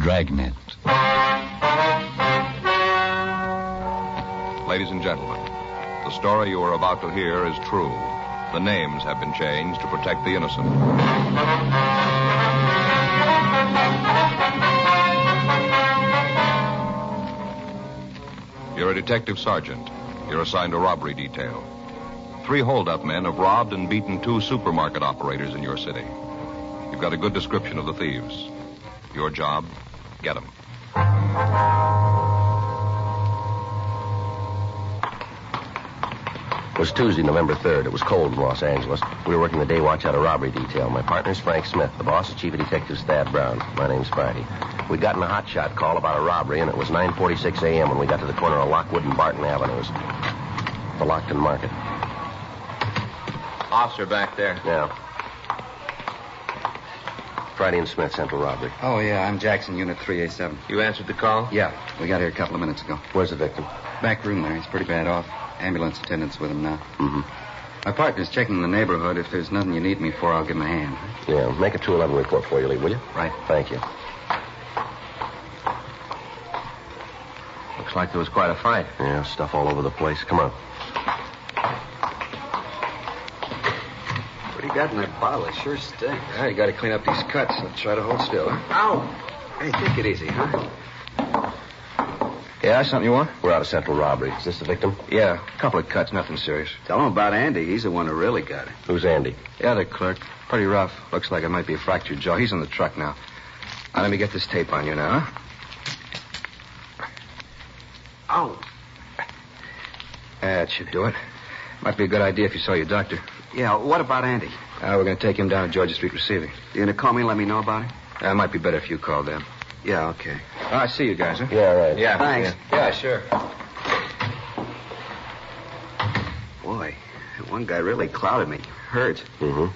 Dragnet. Ladies and gentlemen, the story you are about to hear is true. The names have been changed to protect the innocent. You're a detective sergeant. You're assigned a robbery detail. 3 hold-up men have robbed and beaten 2 supermarket operators in your city. You've got a good description of the thieves. Your job, get them. It was Tuesday, November 3rd. It was cold in Los Angeles. We were working the day watch out of robbery detail. My partner's Frank Smith. The boss is Chief of Detectives Thad Brown. My name's Friday. We'd gotten a hotshot call about a robbery, and it was 9:46 a.m. when we got to the corner of Lockwood and Barton Avenues. The Lockton Market. Officer back there. Yeah. Friday and Smith, Central Robbery. Oh, yeah, I'm Jackson, Unit 3A7. You answered the call? Yeah, we got here a couple of minutes ago. Where's the victim? Back room there. He's pretty bad off. Ambulance attendant's with him now. Mm-hmm. My partner's checking the neighborhood. If there's nothing you need me for, I'll give him a hand. Yeah, make a 211 report for you, Lee, will you? Right. Thank you. Looks like there was quite a fight. Yeah, stuff all over the place. Come on. What do you got in that bottle? It sure stinks. Yeah, you got to clean up these cuts. So try to hold still, huh? Ow! Hey, take it easy, huh? Yeah, something you want? We're out of Central Robbery. Is this the victim? Yeah, a couple of cuts, nothing serious. Tell him about Andy. He's the one who really got it. Who's Andy? Yeah, the clerk. Pretty rough. Looks like it might be a fractured jaw. He's in the truck now. Now, let me get this tape on you now, huh? Ow. That should do it. Might be a good idea if you saw your doctor. Yeah, what about Andy? We're going to take him down to Georgia Street Receiving. You going to call me and let me know about him? It might be better if you called them. Yeah, okay. I see you guys, huh? Yeah, right. Yeah. Thanks. Yeah, sure. Boy, that one guy really clouded me. Hurt. Mm-hmm.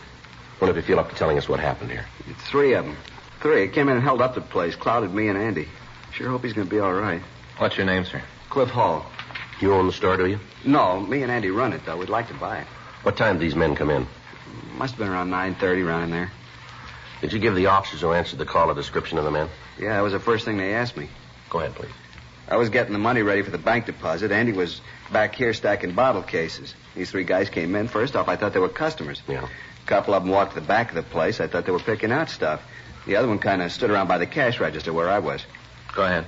Wonder if you feel up to telling us what happened here. 3 of them. 3. Came in and held up the place. Clouded me and Andy. Sure hope he's going to be all right. What's your name, sir? Cliff Hall. You own the store, do you? No, me and Andy run it, though. We'd like to buy it. What time did these men come in? Must have been around 9:30, around in there. Did you give the officers who answered the call a description of the men? Yeah, that was the first thing they asked me. Go ahead, please. I was getting the money ready for the bank deposit. Andy was back here stacking bottle cases. These 3 guys came in. First off, I thought they were customers. Yeah. A couple of them walked to the back of the place. I thought they were picking out stuff. The other one kind of stood around by the cash register where I was. Go ahead.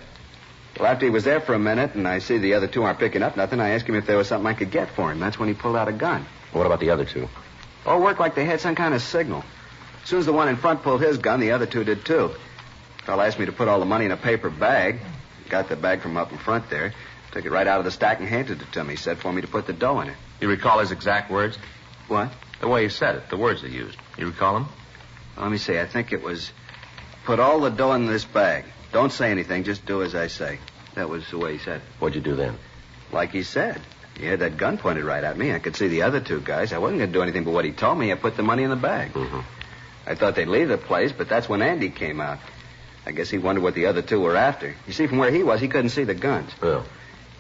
Well, after he was there for a minute and I see the other 2 aren't picking up nothing, I asked him if there was something I could get for him. That's when he pulled out a gun. What about the other 2? Oh, it worked like they had some kind of signal. As soon as the one in front pulled his gun, the other 2 did too. The fellow asked me to put all the money in a paper bag. Got the bag from up in front there. Took it right out of the stack and handed it to me. Said for me to put the dough in it. You recall his exact words? What? The way he said it, the words he used. You recall them? Let me see. I think it was, put all the dough in this bag. Don't say anything. Just do as I say. That was the way he said it. What'd you do then? Like he said. He had that gun pointed right at me. I could see the other 2 guys. I wasn't going to do anything but what he told me. I put the money in the bag. Mm-hmm. I thought they'd leave the place, but that's when Andy came out. I guess he wondered what the other 2 were after. You see, from where he was, he couldn't see the guns. Oh.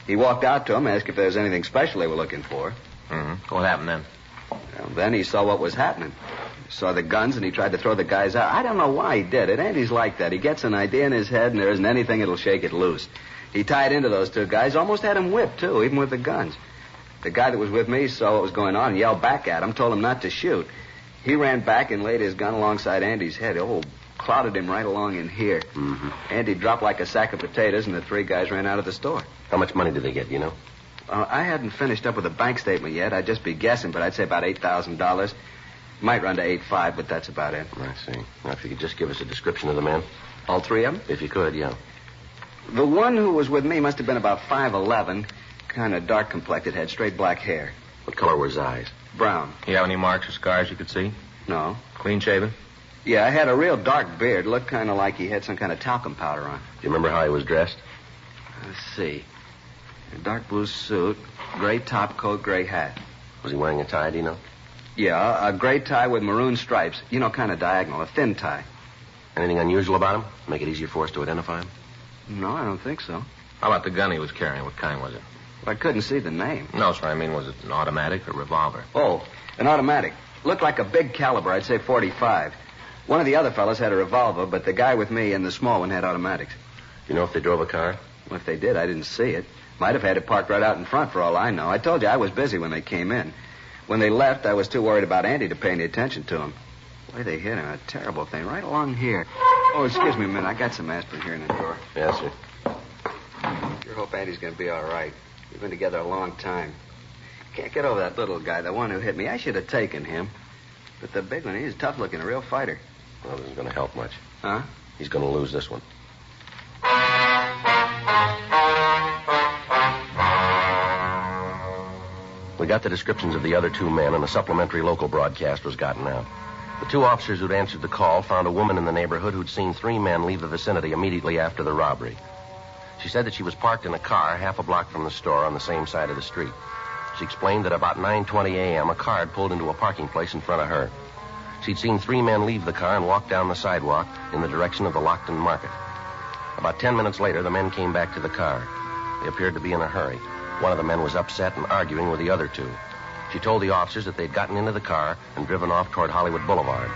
He walked out to them, asked if there was anything special they were looking for. Mm-hmm. What happened then? Well, then he saw what was happening. He saw the guns, and he tried to throw the guys out. I don't know why he did it. Andy's like that. He gets an idea in his head, and there isn't anything that'll shake it loose. He tied into those 2 guys, almost had them whipped, too, even with the guns. The guy that was with me saw what was going on and yelled back at him, told him not to shoot. He ran back and laid his gun alongside Andy's head. Oh, clouded him right along in here. Mm-hmm. Andy dropped like a sack of potatoes, and the 3 guys ran out of the store. How much money did they get, you know? I hadn't finished up with a bank statement yet. I'd just be guessing, but I'd say about $8,000. Might run to 8.5, but that's about it. I see. Now, if you could just give us a description of the men. All 3 of them? If you could, yeah. The one who was with me must have been about 5'11", kind of dark-complected, had straight black hair. What color were his eyes? Brown. You have any marks or scars you could see? No. Clean shaven? Yeah, I had a real dark beard. Looked kind of like he had some kind of talcum powder on. Do you remember how he was dressed? Let's see. A dark blue suit, gray top coat, gray hat. Was he wearing a tie, do you know? Yeah, a gray tie with maroon stripes. You know, kind of diagonal, a thin tie. Anything unusual about him? Make it easier for us to identify him? No, I don't think so. How about the gun he was carrying? What kind was it? Well, I couldn't see the name. No, sir. I mean, was it an automatic or revolver? Oh, an automatic. Looked like a big caliber. I'd say .45. One of the other fellas had a revolver, but the guy with me and the small one had automatics. You know if they drove a car? Well, if they did, I didn't see it. Might have had it parked right out in front for all I know. I told you I was busy when they came in. When they left, I was too worried about Andy to pay any attention to him. The way they hit him, a terrible thing, right along here. Oh, excuse me a minute. I got some aspirin here in the drawer. Yes, sir. Sure hope Andy's going to be all right. We've been together a long time. Can't get over that little guy, the one who hit me. I should have taken him. But the big one, he's tough looking, a real fighter. Well, this isn't going to help much. Huh? He's going to lose this one. We got the descriptions of the other two men, and a supplementary local broadcast was gotten out. The two officers who'd answered the call found a woman in the neighborhood who'd seen three men leave the vicinity immediately after the robbery. She said that she was parked in a car half a block from the store on the same side of the street. She explained that about 9:20 a.m., a car had pulled into a parking place in front of her. She'd seen three men leave the car and walk down the sidewalk in the direction of the Lockton Market. About 10 minutes later, the men came back to the car. They appeared to be in a hurry. One of the men was upset and arguing with the other two. She told the officers that they'd gotten into the car and driven off toward Hollywood Boulevard.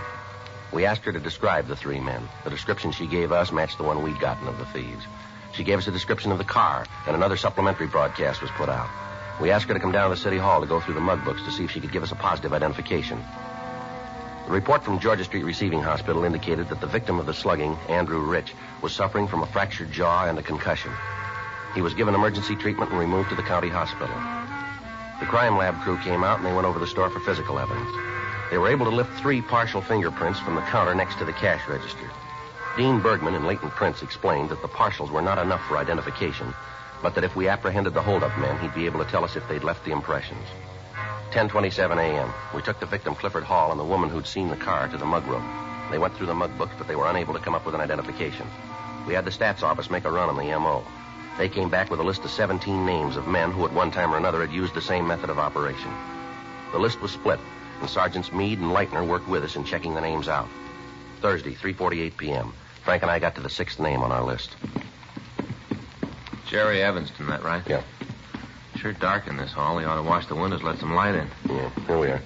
We asked her to describe the three men. The description she gave us matched the one we'd gotten of the thieves. She gave us a description of the car, and another supplementary broadcast was put out. We asked her to come down to the city hall to go through the mug books to see if she could give us a positive identification. The report from Georgia Street Receiving Hospital indicated that the victim of the slugging, Andrew Rich, was suffering from a fractured jaw and a concussion. He was given emergency treatment and removed to the county hospital. The crime lab crew came out and they went over the store for physical evidence. They were able to lift 3 partial fingerprints from the counter next to the cash register. Dean Bergman and Leighton Prince explained that the partials were not enough for identification, but that if we apprehended the hold-up men, he'd be able to tell us if they'd left the impressions. 10:27 a.m. We took the victim, Clifford Hall, and the woman who'd seen the car to the mug room. They went through the mug books, but they were unable to come up with an identification. We had the stats office make a run on the M.O. They came back with a list of 17 names of men who at one time or another had used the same method of operation. The list was split, and Sergeants Meade and Leitner worked with us in checking the names out. Thursday, 3:48 p.m. Frank and I got to the 6th name on our list. Jerry Evanston, that right? Yeah. Sure dark in this hall. We ought to wash the windows, let some light in. Yeah, here we are.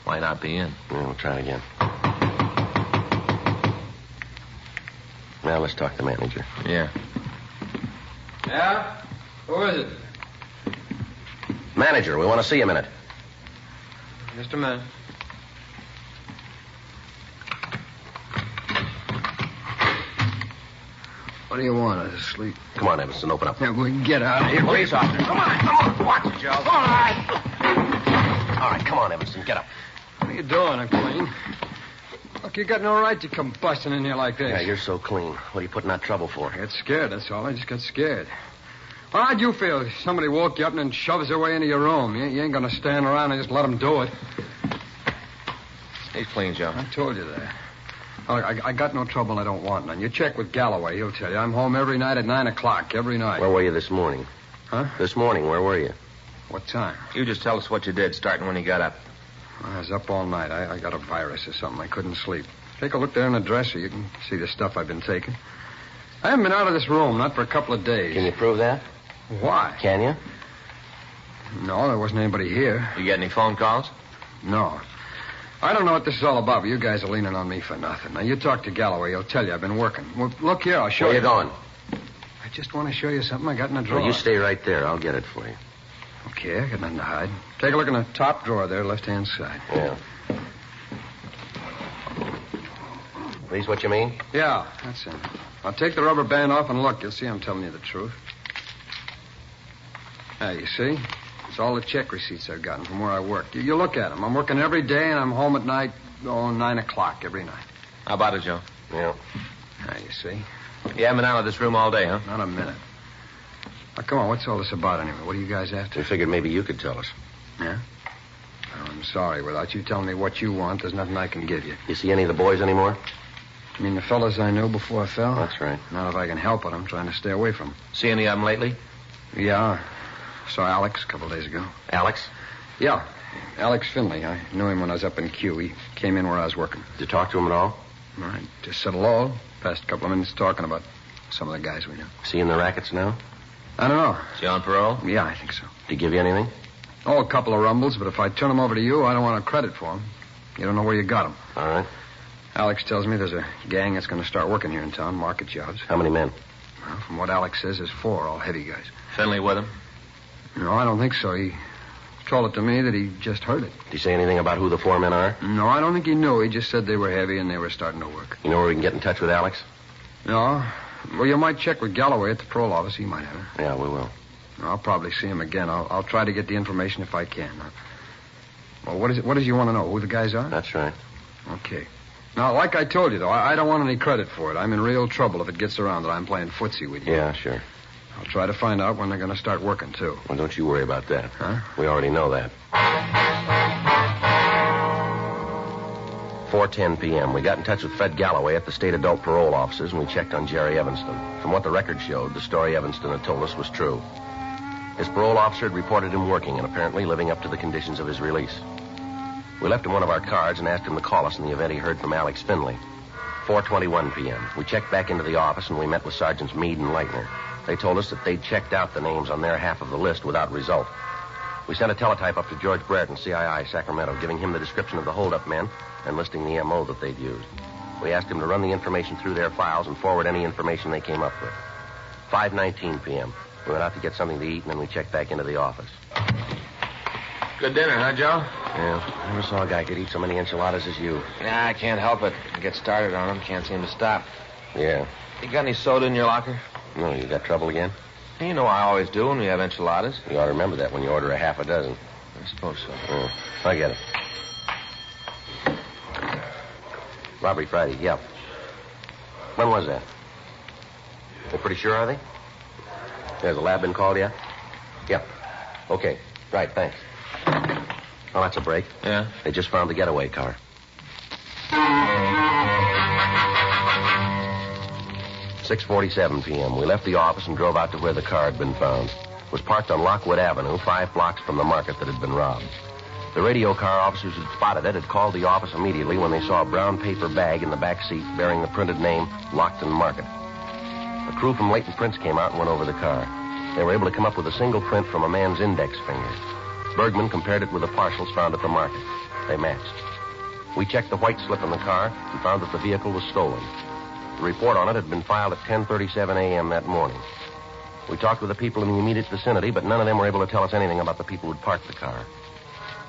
Might not be in. Yeah, we'll try it again. Now let's talk to the manager. Yeah. Yeah? Who is it? Manager, we want to see you a minute. Just a minute. What do you want? I was asleep. Come on, Evanston, open up. Yeah, we can get out of here. Police officer. Come on. Watch it, Joe. All right. All right, come on, Evanston, get up. What are you doing? I'm clean. Look, you got no right to come busting in here like this. Yeah, you're so clean. What are you putting that trouble for? I got scared, that's all. I just got scared. Well, how'd you feel if somebody woke you up and then shoves their way into your room? You ain't going to stand around and just let them do it. He's clean, Joe. I told you that. Look, I got no trouble. I don't want none. You check with Galloway. He'll tell you. I'm home every night at 9 o'clock, every night. Where were you this morning? Huh? This morning, where were you? What time? You just tell us what you did, starting when you got up. I was up all night. I got a virus or something. I couldn't sleep. Take a look there in the dresser. You can see the stuff I've been taking. I haven't been out of this room, not for a couple of days. Can you prove that? Why? Can you? No, there wasn't anybody here. You get any phone calls? No. I don't know what this is all about, but you guys are leaning on me for nothing. Now, you talk to Galloway. He'll tell you I've been working. Well, look here. I'll show Where you. you going? I just want to show you something I got in the drawer. Well, you stay right there. I'll get it for you. Okay, I got nothing to hide. Take a look in the top drawer there, left-hand side. Yeah. These what you mean? Yeah, that's it. I'll take the rubber band off and look. You'll see I'm telling you the truth. There, you see? It's all the check receipts I've gotten from where I work. You look at them. I'm working every day, and I'm home at night, 9 o'clock every night. How about it, Joe? Yeah. There, you see? You haven't been out of this room all day, huh? Not a minute. Now, come on, what's all this about anyway? What are you guys after? We figured maybe you could tell us. Yeah? Oh, I'm sorry. Without you telling me what you want, there's nothing I can give you. You see any of the boys anymore? You mean the fellas I knew before I fell? That's right. Not if I can help it. I'm trying to stay away from them. See any of them lately? Yeah. Saw Alex a couple of days ago. Alex? Yeah. Alex Finley. I knew him when I was up in Q. He came in where I was working. Did you talk to him at all? All right. Just said hello. Passed a couple of minutes talking about some of the guys we know. See in the rackets now? I don't know. Is he on parole? Yeah, I think so. Did he give you anything? Oh, a couple of rumbles, but if I turn them over to you, I don't want a credit for them. You don't know where you got them. All right. Alex tells me there's a gang that's going to start working here in town, market jobs. How many men? Well, from what Alex says, there's 4, all heavy guys. Finley with him? No, I don't think so. He told it to me that he just heard it. Did he say anything about who the 4 men are? No, I don't think he knew. He just said they were heavy and they were starting to work. You know where we can get in touch with Alex? No. Well, you might check with Galloway at the parole office. He might have it. Yeah, we will. I'll probably see him again. I'll try to get the information if I can. Well, what does you want to know? Who the guys are? That's right. Okay. Now, like I told you, though, I don't want any credit for it. I'm in real trouble if it gets around that I'm playing footsie with you. Yeah, sure. I'll try to find out when they're going to start working, too. Well, don't you worry about that. Huh? We already know that. 4:10 p.m. We got in touch with Fred Galloway at the state adult parole offices, and we checked on Jerry Evanston. From what the record showed, the story Evanston had told us was true. His parole officer had reported him working and apparently living up to the conditions of his release. We left him one of our cards and asked him to call us in the event he heard from Alex Finley. 4:21 p.m. We checked back into the office, and we met with Sergeants Meade and Leitner. They told us that they'd checked out the names on their half of the list without result. We sent a teletype up to George Brereton, CII, Sacramento, giving him the description of the holdup men and listing the M.O. that they'd used. We asked him to run the information through their files and forward any information they came up with. 5:19 p.m. We went out to get something to eat, and then we checked back into the office. Good dinner, huh, Joe? Yeah, never saw a guy could eat so many enchiladas as you. Nah, I can't help it. I get started on them, can't seem to stop. Yeah. You got any soda in your locker? No, you got trouble again? You know I always do when we have enchiladas. You ought to remember that when you order a half a dozen. I suppose so. Yeah, I get it. Robbery Friday, yeah. When was that? They're pretty sure, are they? Has the lab been called yet? Yeah. Okay. Right, thanks. Oh, that's a break. Yeah? They just found the getaway car. 6:47 p.m. We left the office and drove out to where the car had been found. It was parked on Lockwood Avenue, 5 blocks from the market that had been robbed. The radio car officers who'd spotted it had called the office immediately when they saw a brown paper bag in the back seat bearing the printed name, Lockton Market. A crew from Leighton Prince came out and went over the car. They were able to come up with a single print from a man's index finger. Bergman compared it with the parcels found at the market. They matched. We checked the white slip in the car and found that the vehicle was stolen. The report on it had been filed at 10:37 a.m. that morning. We talked with the people in the immediate vicinity, but none of them were able to tell us anything about the people who'd parked the car.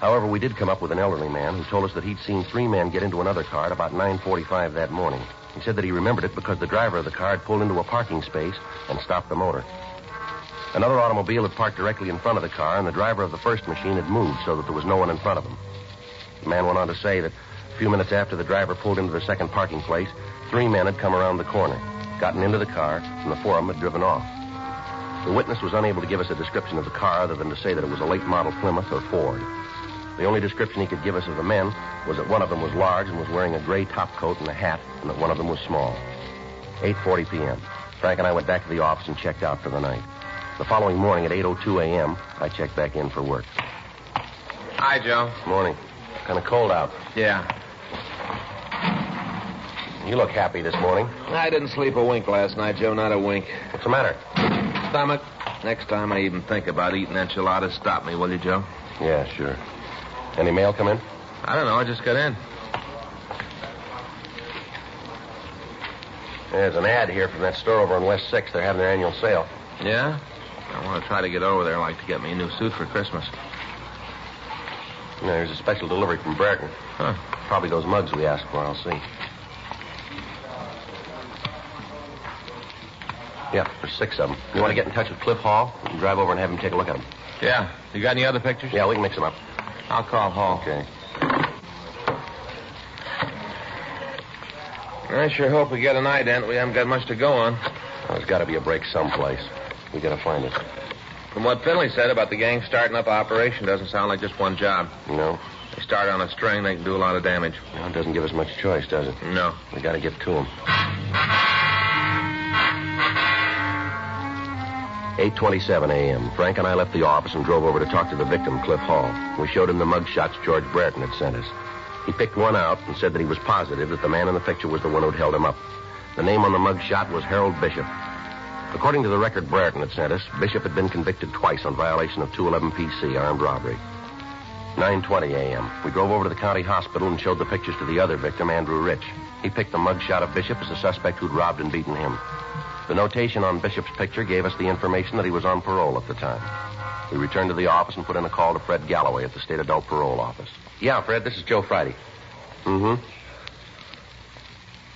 However, we did come up with an elderly man who told us that he'd seen 3 men get into another car at about 9:45 that morning. He said that he remembered it because the driver of the car had pulled into a parking space and stopped the motor. Another automobile had parked directly in front of the car, and the driver of the first machine had moved so that there was no one in front of him. The man went on to say that a few minutes after the driver pulled into the second parking place, 3 men had come around the corner, gotten into the car, and the 4 of them had driven off. The witness was unable to give us a description of the car other than to say that it was a late model Plymouth or Ford. The only description he could give us of the men was that one of them was large and was wearing a gray top coat and a hat, and that one of them was small. 8:40 p.m. Frank and I went back to the office and checked out for the night. The following morning at 8:02 a.m., I checked back in for work. Hi, Joe. Morning. Kind of cold out. Yeah. You look happy this morning. I didn't sleep a wink last night, Joe, not a wink. What's the matter? Stomach. Next time I even think about eating enchiladas, stop me, will you, Joe? Yeah, sure. Any mail come in? I don't know. I just got in. There's an ad here from that store over on West 6th. They're having their annual sale. Yeah? I want to try to get over there. I'd like to get me a new suit for Christmas. Yeah, there's a special delivery from Brereton. Huh. Probably those mugs we asked for. I'll see. Yeah, there's 6 of them. You want to get in touch with Cliff Hall? You can drive over and have him take a look at them. Yeah. You got any other pictures? Yeah, we can mix them up. I'll call Hall. Okay. I sure hope we get an ident. We haven't got much to go on. Well, there's got to be a break someplace. We got to find it. From what Finley said about the gang starting up an operation, doesn't sound like just one job. No? They start on a string, they can do a lot of damage. Well, it doesn't give us much choice, does it? No. We got to get to them. 8:27 a.m. Frank and I left the office and drove over to talk to the victim, Cliff Hall. We showed him the mug shots George Brereton had sent us. He picked one out and said that he was positive that the man in the picture was the one who'd held him up. The name on the mug shot was Harold Bishop. According to the record Brereton had sent us, Bishop had been convicted twice on violation of 211 PC, armed robbery. 9:20 a.m. We drove over to the county hospital and showed the pictures to the other victim, Andrew Rich. He picked the mugshot of Bishop as the suspect who'd robbed and beaten him. The notation on Bishop's picture gave us the information that he was on parole at the time. We returned to the office and put in a call to Fred Galloway at the State Adult Parole Office. Yeah, Fred, this is Joe Friday. Mm-hmm.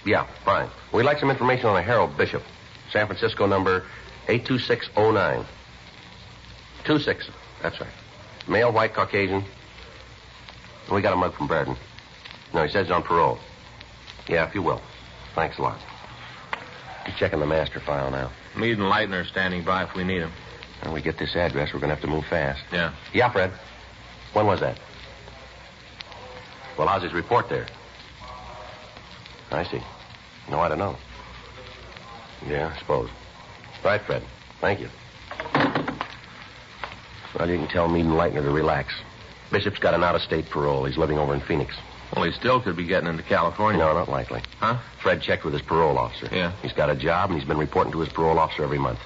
Yeah, fine. We'd like some information on a Harold Bishop. San Francisco number 82609. 26, that's right. Male, white, Caucasian. We got a mug from Brereton. No, he says he's on parole. Yeah, if you will. Thanks a lot. He's checking the master file now. Meade and Leitner are standing by if we need them. When we get this address, we're going to have to move fast. Yeah. Yeah, Fred. When was that? Well, how's his report there? I see. No, I don't know. Yeah, I suppose. Right, Fred. Thank you. Well, you can tell Meade and Leitner to relax. Bishop's got an out-of-state parole. He's living over in Phoenix. Well, he still could be getting into California. No, not likely. Huh? Fred checked with his parole officer. Yeah. He's got a job, and he's been reporting to his parole officer every month.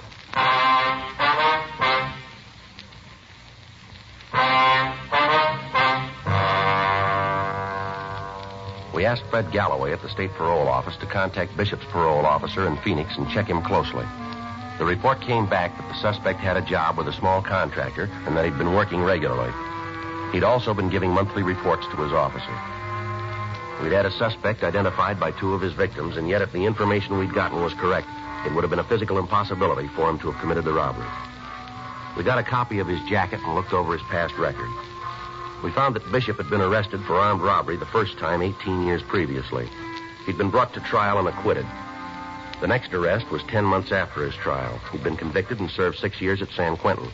We asked Fred Galloway at the state parole office to contact Bishop's parole officer in Phoenix and check him closely. The report came back that the suspect had a job with a small contractor and that he'd been working regularly. He'd also been giving monthly reports to his officer. We'd had a suspect identified by two of his victims, and yet if the information we'd gotten was correct, it would have been a physical impossibility for him to have committed the robbery. We got a copy of his jacket and looked over his past record. We found that Bishop had been arrested for armed robbery the first time 18 years previously. He'd been brought to trial and acquitted. The next arrest was 10 months after his trial. He'd been convicted and served 6 years at San Quentin.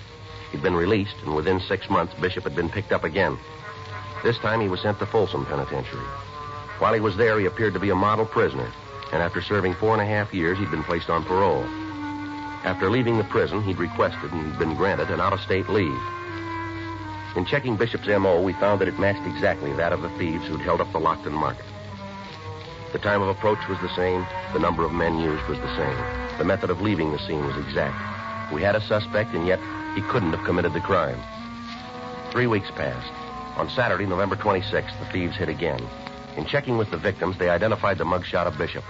He'd been released, and within 6 months, Bishop had been picked up again. This time, he was sent to Folsom Penitentiary. While he was there, he appeared to be a model prisoner, and after serving 4.5 years, he'd been placed on parole. After leaving the prison, he'd requested and been granted an out-of-state leave. In checking Bishop's M.O., we found that it matched exactly that of the thieves who'd held up the Lockton Market. The time of approach was the same. The number of men used was the same. The method of leaving the scene was exact. We had a suspect, and yet he couldn't have committed the crime. 3 weeks passed. On Saturday, November 26th, the thieves hit again. In checking with the victims, they identified the mugshot of Bishop.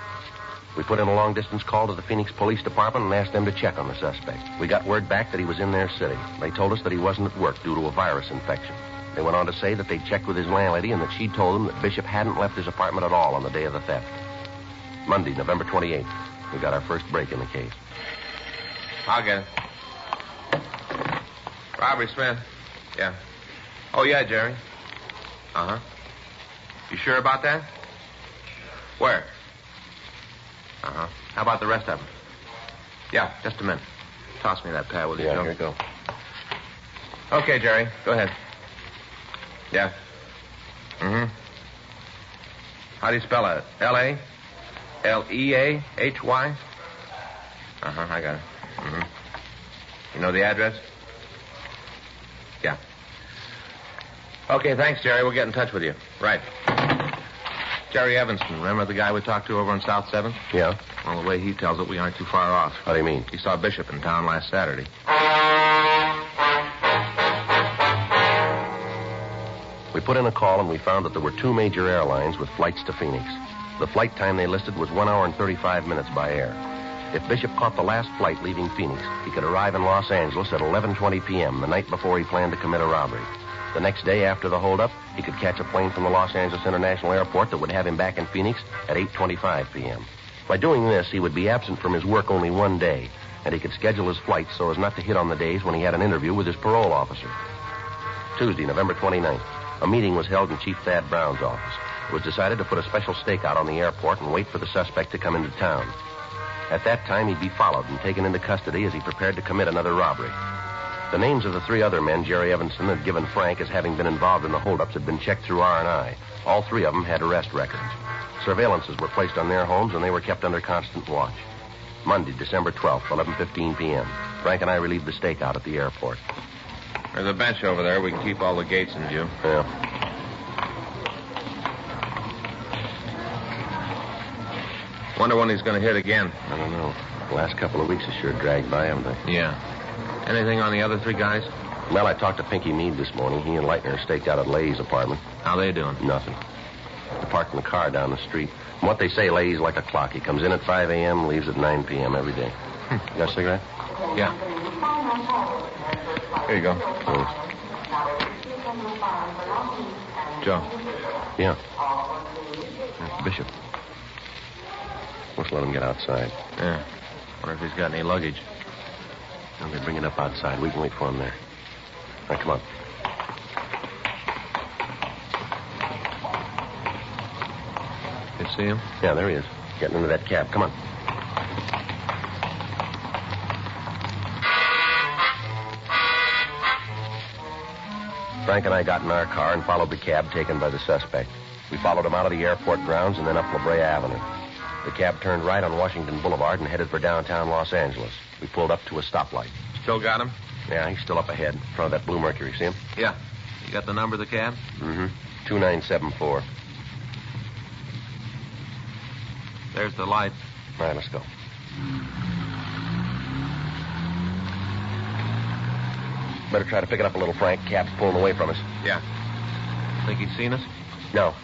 We put in a long-distance call to the Phoenix Police Department and asked them to check on the suspect. We got word back that he was in their city. They told us that he wasn't at work due to a virus infection. They went on to say that they'd checked with his landlady and that she'd told them that Bishop hadn't left his apartment at all on the day of the theft. Monday, November 28th, we got our first break in the case. I'll get it. Robbery, Smith. Yeah. Oh, yeah, Jerry. Uh-huh. You sure about that? Where? Uh-huh. How about the rest of them? Yeah, just a minute. Toss me that pad, will you, Yeah, Joe? here you go. Okay, Jerry. Go ahead. Yeah. Mm-hmm. How do you spell it? L-A? L-E-A-H-Y? Uh-huh, I got it. Mm-hmm. You know the address? Yeah. Okay, thanks, Jerry. We'll get in touch with you. Right. Jerry Evanston, remember the guy we talked to over on South 7th? Yeah? Well, the way he tells it, we aren't too far off. How do you mean? He saw Bishop in town last Saturday. We put in a call and we found that there were 2 major airlines with flights to Phoenix. The flight time they listed was 1 hour and 35 minutes by air. If Bishop caught the last flight leaving Phoenix, he could arrive in Los Angeles at 11:20 p.m., the night before he planned to commit a robbery. The next day after the holdup, he could catch a plane from the Los Angeles International Airport that would have him back in Phoenix at 8:25 p.m. By doing this, he would be absent from his work only 1 day, and he could schedule his flights so as not to hit on the days when he had an interview with his parole officer. Tuesday, November 29th, a meeting was held in Chief Thad Brown's office. It was decided to put a special stakeout on the airport and wait for the suspect to come into town. At that time, he'd be followed and taken into custody as he prepared to commit another robbery. The names of the 3 other men Jerry Evanston had given Frank as having been involved in the holdups had been checked through R&I. All 3 of them had arrest records. Surveillances were placed on their homes, and they were kept under constant watch. Monday, December 12th, 11:15 p.m. Frank and I relieved the stakeout at the airport. There's a bench over there. We can keep all the gates in view. Yeah. Wonder when he's going to hit again. I don't know. The last couple of weeks have sure dragged by, haven't they? Yeah. Anything on the other 3 guys? Well, I talked to Pinky Meade this morning. He and Leitner are staked out at Lay's apartment. How they doing? Nothing. They're parking the car down the street. From what they say, Lay's like a clock. He comes in at 5 a.m., leaves at 9 p.m. every day. You got a cigarette? Yeah. Here you go. Thanks. Joe. Yeah. Bishop. Let's let him get outside. Yeah. Wonder if he's got any luggage. Well, they bring it up outside. We can wait for him there. All right, come on. You see him? Yeah, there he is. Getting into that cab. Come on. Frank and I got in our car and followed the cab taken by the suspect. We followed him out of the airport grounds and then up La Brea Avenue. The cab turned right on Washington Boulevard and headed for downtown Los Angeles. We pulled up to a stoplight. Still got him? Yeah, he's still up ahead, in front of that blue Mercury. See him? Yeah. You got the number of the cab? Mm-hmm. 2974. There's the light. All right, let's go. Better try to pick it up a little, Frank. Cab's pulling away from us. Yeah. Think he's seen us? No.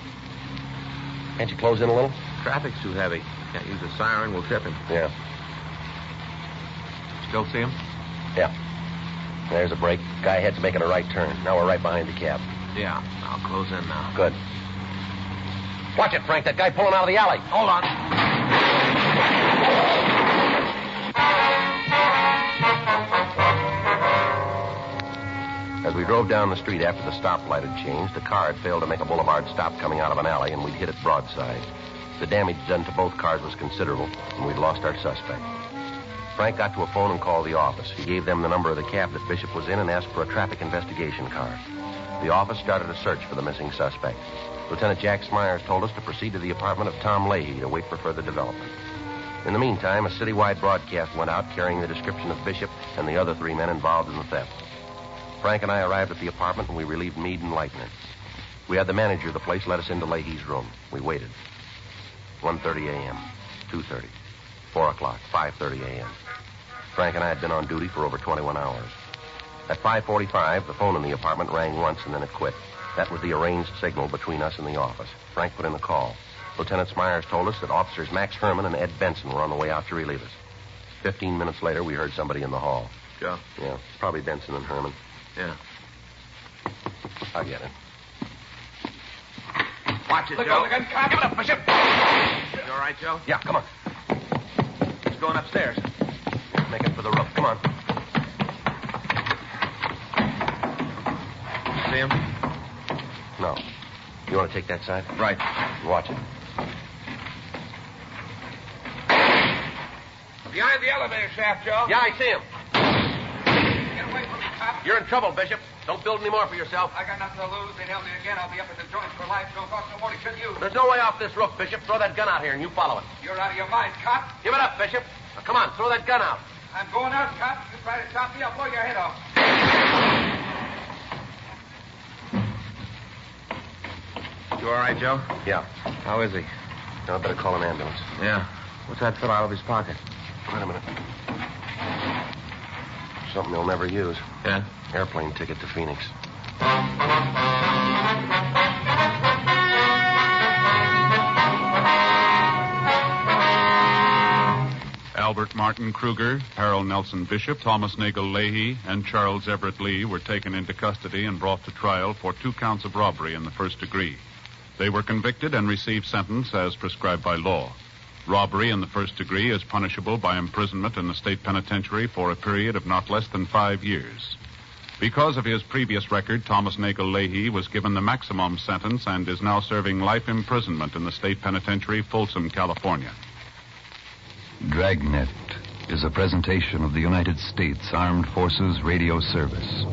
Can't you close in a little? Traffic's too heavy. Can't use a siren. We'll trip him. Yeah. Still see him? Yeah. There's a break. Guy ahead's making a right turn. Now we're right behind the cab. Yeah. I'll close in now. Good. Watch it, Frank. That guy pulling out of the alley. Hold on. As we drove down the street after the stoplight had changed, the car had failed to make a boulevard stop coming out of an alley, and we'd hit it broadside. The damage done to both cars was considerable, and we'd lost our suspect. Frank got to a phone and called the office. He gave them the number of the cab that Bishop was in and asked for a traffic investigation car. The office started a search for the missing suspect. Lieutenant Jack Smyers told us to proceed to the apartment of Tom Leahy to wait for further development. In the meantime, a citywide broadcast went out carrying the description of Bishop and the other 3 men involved in the theft. Frank and I arrived at the apartment, and we relieved Meade and Leitner. We had the manager of the place let us into Leahy's room. We waited. 1:30 a.m., 2:30, 4 o'clock, 5:30 a.m. Frank and I had been on duty for over 21 hours. At 5:45, the phone in the apartment rang once, and then it quit. That was the arranged signal between us and the office. Frank put in the call. Lieutenant Smyers told us that officers Max Herman and Ed Benson were on the way out to relieve us. 15 minutes later, we heard somebody in the hall. Joe? Yeah, probably Benson and Herman. Yeah. I'll get it. Watch it, Look Joe. out, look out. Give it up, Bishop. You all right, Joe? Yeah, come on. He's going upstairs. Make it for the roof. Come on. See him? No. You want to take that side? Right. Watch it. Behind the elevator shaft, Joe. Yeah, I see him. Get away from me, cop. You're in trouble, Bishop. Don't build any more for yourself. I got nothing to lose. They nail me again. I'll be up at the joint for life. Don't cost no more to kill you. There's no way off this roof, Bishop. Throw that gun out here and you follow it. You're out of your mind, cop. Give it up, Bishop. Now, come on, throw that gun out. I'm going out, cop. You try to stop me, I'll blow your head off. You all right, Joe? Yeah. How is he? Now I better call an ambulance. Yeah. What's that fill out of his pocket? Wait a minute. Something he'll never use. Yeah? Airplane ticket to Phoenix. Albert Martin Kruger, Harold Nelson Bishop, Thomas Nagel Leahy, and Charles Everett Lee were taken into custody and brought to trial for 2 counts of robbery in the first degree. They were convicted and received sentence as prescribed by law. Robbery in the first degree is punishable by imprisonment in the state penitentiary for a period of not less than 5 years. Because of his previous record, Thomas Nagel Leahy was given the maximum sentence and is now serving life imprisonment in the state penitentiary, Folsom, California. Dragnet is a presentation of the United States Armed Forces Radio Service.